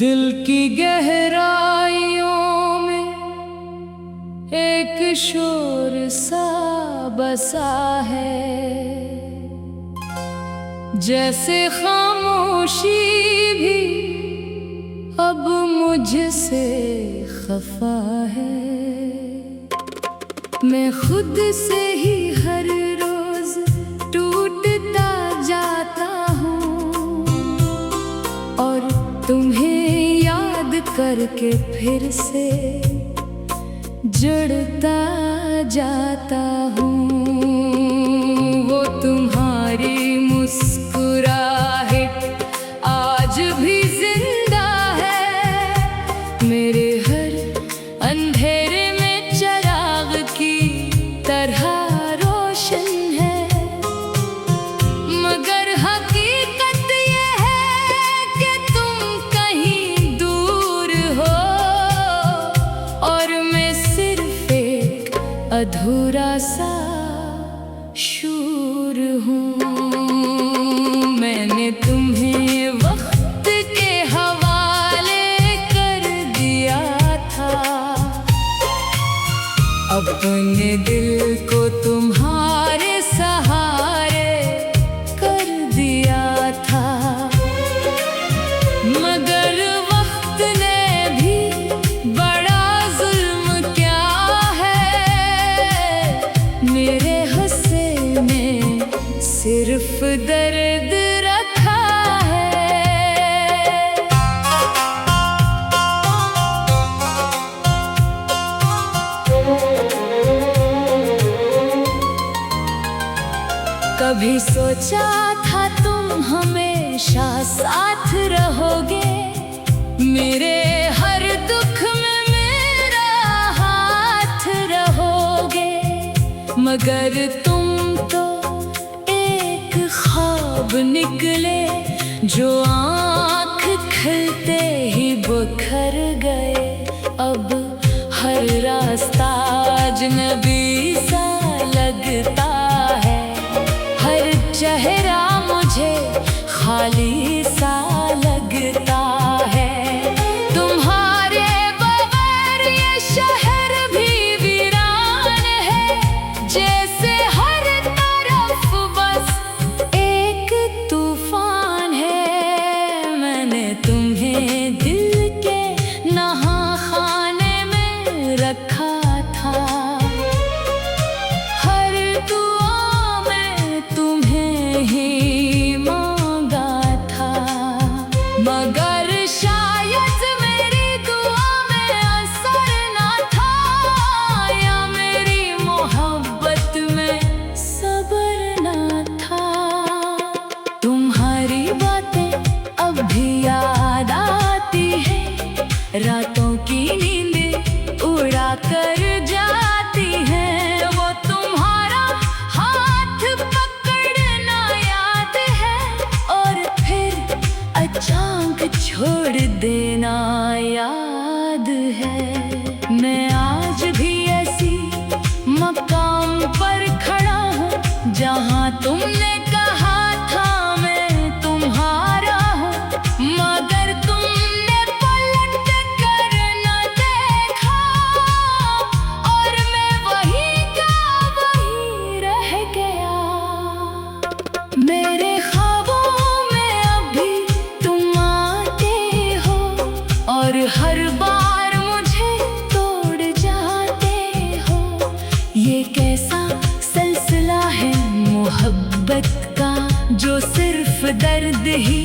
दिल की गहराइयों में एक शोर सा बसा है, जैसे खामोशी भी अब मुझसे खफा है। मैं खुद से ही हर रोज टूटता जाता हूँ और तुम्हें याद करके फिर से जुड़ता जाता हूँ। वो तुम्हारी मुस्कुराहट आज भी जिंदा है, मेरे हर अंधेरे में चिराग की तरह रोशन है। मगर हकीकत ये है कि तुम कहीं दूर हो और मैं सिर्फ एक अधूरा सा शूर हूँ। मैंने तुम्हें वक्त के हवाले कर दिया था, अपने दिल को तुम्हारे सहारे कर दिया था। मगर वक्त ने भी बड़ा जुल्म किया है, मेरे हंसे में सिर्फ दर्द रखा है। कभी सोचा था तुम हमेशा साथ रहोगे, मेरे हर दुख में मेरा हाथ रहोगे। मगर तुम तो एक ख्वाब निकले जो आँख खुलते ही बिखर गए। अब हर रास्ता अजनबी सा लगता है, हर चेहरा मुझे खाली सा लगता है। तुम्हारे बगैर ये शहर भी वीरान है, जैसे हर तरफ बस एक तूफान है। मैंने तुम्हें दिल के नहाखाने में रखा था, हर दुआ में तुम्हें ही मांगा था। मगर शायद मेरी दुआ में असर ना था, या मेरी मोहब्बत में सब्र ना था। तुम्हारी बातें अब भी याद आती है, रातों की नींदें उड़ा कर जाती हैं। वो तुम्हारा हाथ पकड़ना याद है, और फिर अचानक छोड़ देना याद है। मैं आज भी ऐसी मकाम पर खड़ा हूँ जहाँ तुमने कहा था मैं तुम्हारा हूँ। मगर तुमने पलट कर न देखा, और मैं वहीं का वहीं रह गया। मेरे ख्वाबों में अभी तुम आते हो, और हर बार मुझे तोड़ जाते हो। ये कैसा सिलसिला है मोहब्बत का, जो सिर्फ दर्द ही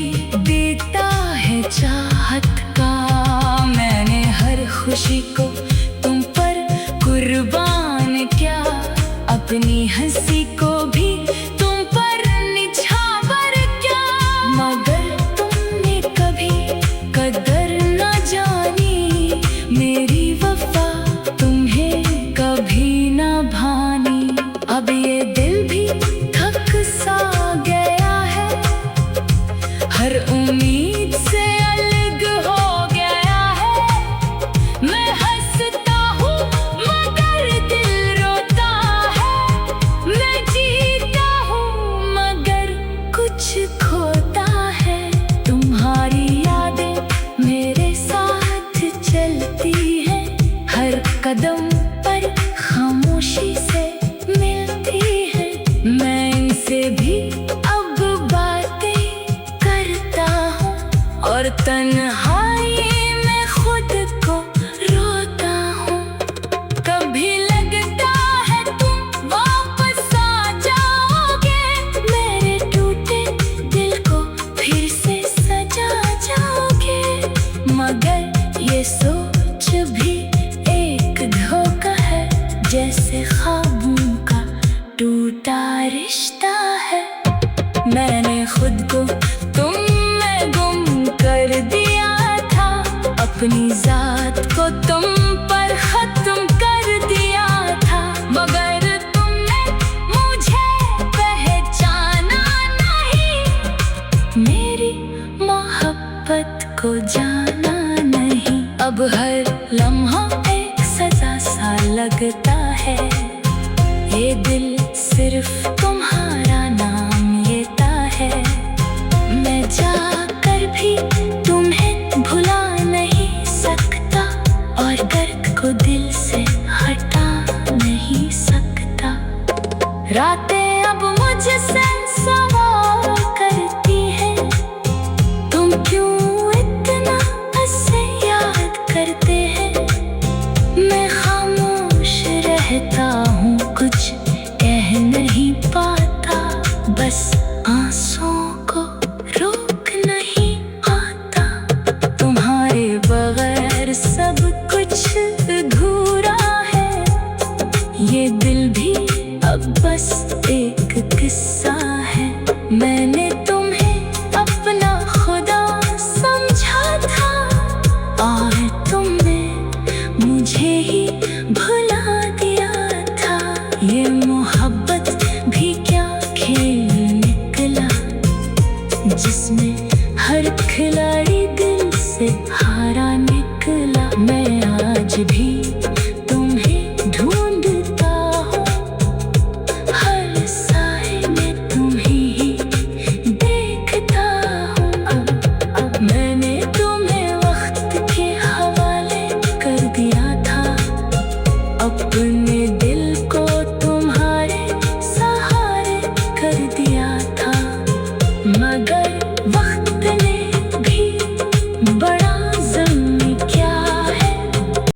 देता है चाहत का। मैंने हर खुशी को तुम पर कुर्बान किया, अपनी हंसी को भी तुम पर निछावर किया। मगर तुमने कभी कदर न जानी, मेरी वफा तुम्हें कभी न भानी। अब ये दिल भी थक सा गया है, हर उम्मीद से अलग हो गया है। मैं हंसता हूँ मगर दिल रोता है, मैं जीता हूँ मगर कुछ खोता है। तुम्हारी यादें मेरे कदम पर खामोशी से मिलती है, मैं इनसे भी अब बातें करता हूँ और तन्हाई में खुद को रोता हूँ। कभी लगता है तुम वापस आ जाओगे, मेरे टूटे दिल को फिर से सजा जाओगे, मगर ये सोच भी एक धोखा है, जैसे ख्वाबों का टूटा रिश्ता है। मैंने खुद को तुम में गुम कर दिया था, अपनी जात को तुम पर खत्म कर दिया था, मगर तुमने मुझे पहचाना नहीं, मेरी मोहब्बत को जाना नहीं। अब हर लम्हा एक सजा सा लगता है, ये दिल सिर्फ तुम्हारा नाम लेता है। मैं जाकर भी तुम्हें भुला नहीं सकता और दर्द को दिल से हटा नहीं सकता। रातें अब मुझसे सवाल करती हैं, तुम क्यों इतना मुझसे याद करते हैं। मैं खामोश रहता हूँ, कुछ कह नहीं पाता, बस आंसुओं को रोक नहीं आता। तुम्हारे बगैर सब कुछ अधूरा है, ये दिल भी अब बस एक किस्सा है। मैंने तुम्हें अपना खुदा समझा था और तुमने मुझे ही भुला दिया था। ये मोहब्बत भी क्या खेल निकला, जिसमें हर खिलाड़ी दिल से हारा निकला। मैं आज भी